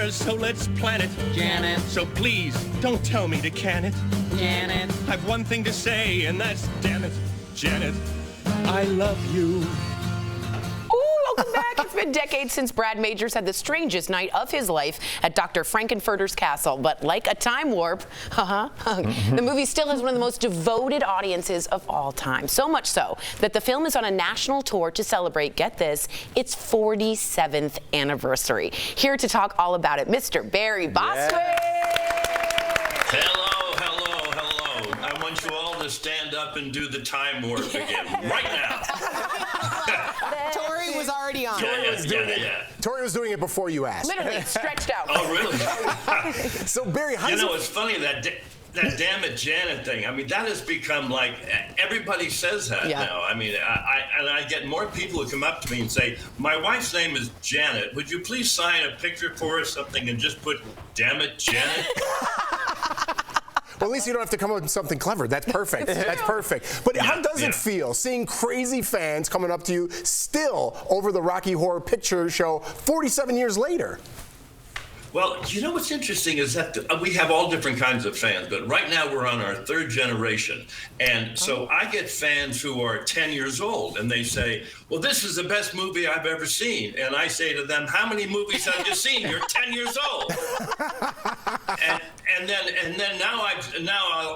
stars, so let's plan it. Janet. So please, don't tell me to can it. Janet. I've one thing to say, and that's damn it, Janet, I love you. Welcome back. It's been decades since Brad Majors had the strangest night of his life at Dr. Frank-N-Furter's castle. But like a time warp, the movie still has one of the most devoted audiences of all time. So much so that the film is on a national tour to celebrate, get this, its 47th anniversary. Here to talk all about it, Mr. Barry Bostwick. Hello, hello, hello. I want you all to stand up and do the time warp again, right now. Tori was already on. Tori was doing it before you asked. Literally stretched out. Oh, really? So, Barry, how does it's funny, that damn it Janet thing. I mean, that has become like, everybody says that now. I mean, I get more people who come up to me and say, my wife's name is Janet. Would you please sign a picture for her or something and just put, damn it, Janet? Well, at least you don't have to come up with something clever. That's perfect. That's perfect. But how does it feel seeing crazy fans coming up to you still over the Rocky Horror Picture Show 47 years later? Well, you know what's interesting is that we have all different kinds of fans, but right now we're on our third generation. And so I get fans who are 10 years old and they say, well, this is the best movie I've ever seen. And I say to them, how many movies have you seen? You're 10 years old. And then now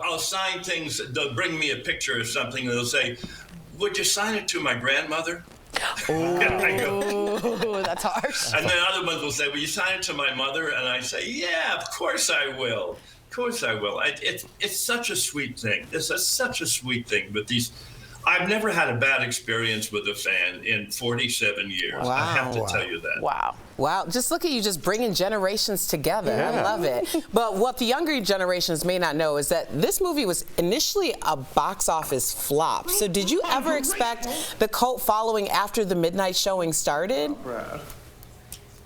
I'll sign things. They'll bring me a picture or something and they'll say, would you sign it to my grandmother? Oh, that's harsh. And then other ones will say, will you sign it to my mother? And I say, yeah, of course I will. Of course I will. It's such a sweet thing. Such a sweet thing. But I've never had a bad experience with a fan in 47 years. Wow. I have to tell you that. Wow. Wow, just look at you just bringing generations together. I love it. But what the younger generations may not know is that this movie was initially a box office flop. So did you ever expect the cult following after the midnight showing started?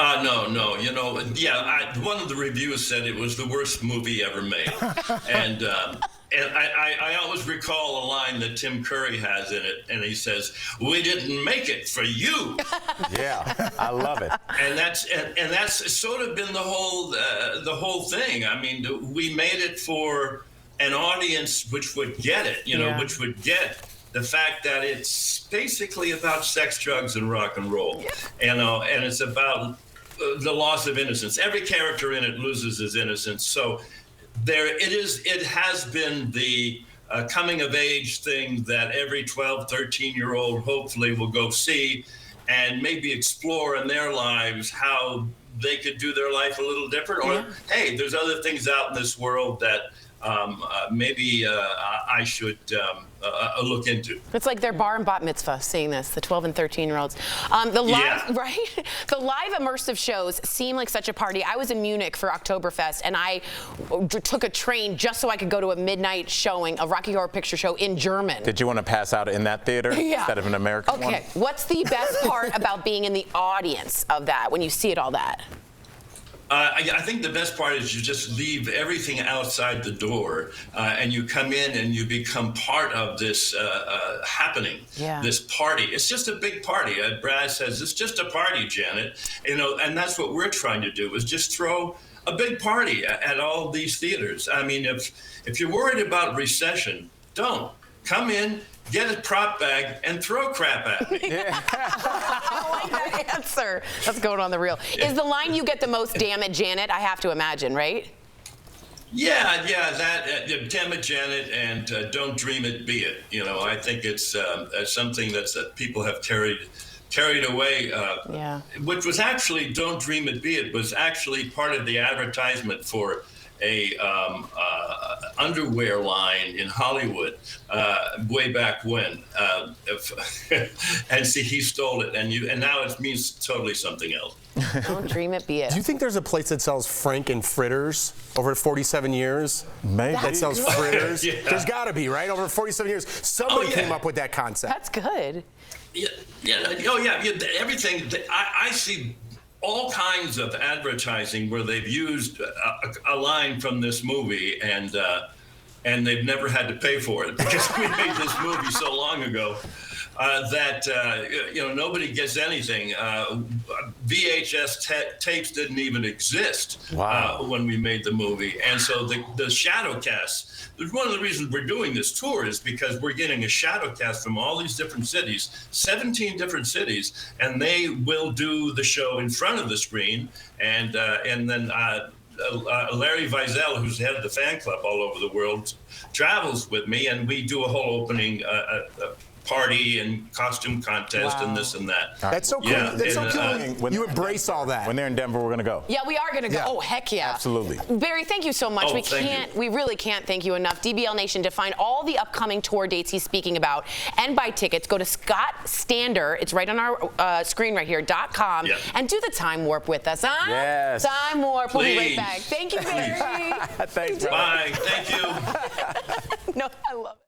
No. You know, one of the reviews said it was the worst movie ever made. And I always recall a line that Tim Curry has in it, and he says, "We didn't make it for you." Yeah, I love it. And that's sort of been the whole thing. I mean, we made it for an audience which would get it, which would get the fact that it's basically about sex, drugs, and rock and roll, and it's about the loss of innocence. Every character in it loses his innocence, so. It has been the coming of age thing that every 12, 13-year-old hopefully will go see and maybe explore in their lives how they could do their life a little different. Or, hey, there's other things out in this world that maybe I should look into. It's like their bar and bat mitzvah seeing this, the 12 and 13-year-olds. The live, The live immersive shows seem like such a party. I was in Munich for Oktoberfest, and I took a train just so I could go to a midnight showing, a Rocky Horror Picture Show in German. Did you want to pass out in that theater instead of an American one? Okay, what's the best part about being in the audience of that when you see it all that? I think the best part is you just leave everything outside the door and you come in and you become part of this happening, this party. It's just a big party. Brad says, it's just a party, Janet. And that's what we're trying to do, is just throw a big party at all these theaters. I mean, if you're worried about recession, don't. Come in, get a prop bag, and throw crap at me. I like that answer. That's going on the reel. Is the line you get the most, damn it, Janet? I have to imagine, right? Yeah, that, damn it, Janet, and don't dream it, be it. I think it's something that people have carried away, which was actually, don't dream it, be it, was actually part of the advertisement for a underwear line in Hollywood way back when, and see, he stole it, and now it means totally something else. Don't dream it, be it. Do you think there's a place that sells Frank-N-Fritters over 47 years? Maybe. That sells fritters? There's got to be, right? Over 47 years. Somebody came up with that concept. That's good. Everything. I see all kinds of advertising where they've used a line from this movie and they've never had to pay for it because we made this movie so long ago. that nobody gets anything. VHS tapes didn't even exist when we made the movie, and so the shadow cast. One of the reasons we're doing this tour is because we're getting a shadow cast from all these different cities, 17 different cities, and they will do the show in front of the screen, and then Larry Wiesel, who's head of the fan club all over the world, travels with me, and we do a whole opening party and costume contest and this and that. That's so cool. Yeah, That's so cool. You embrace all that. When they're in Denver, we're going to go. Yeah, we are going to go. Yeah. Oh, heck yeah. Absolutely. Barry, thank you so much. We really can't thank you enough. DBL Nation, to find all the upcoming tour dates he's speaking about and buy tickets, go to Scott Stander. It's right on our screen right here, .com, and do the time warp with us, huh? Yes. Time warp. We'll be right Please. back. Thank you, Barry. Thanks, Bye. Thank you. No, I love it.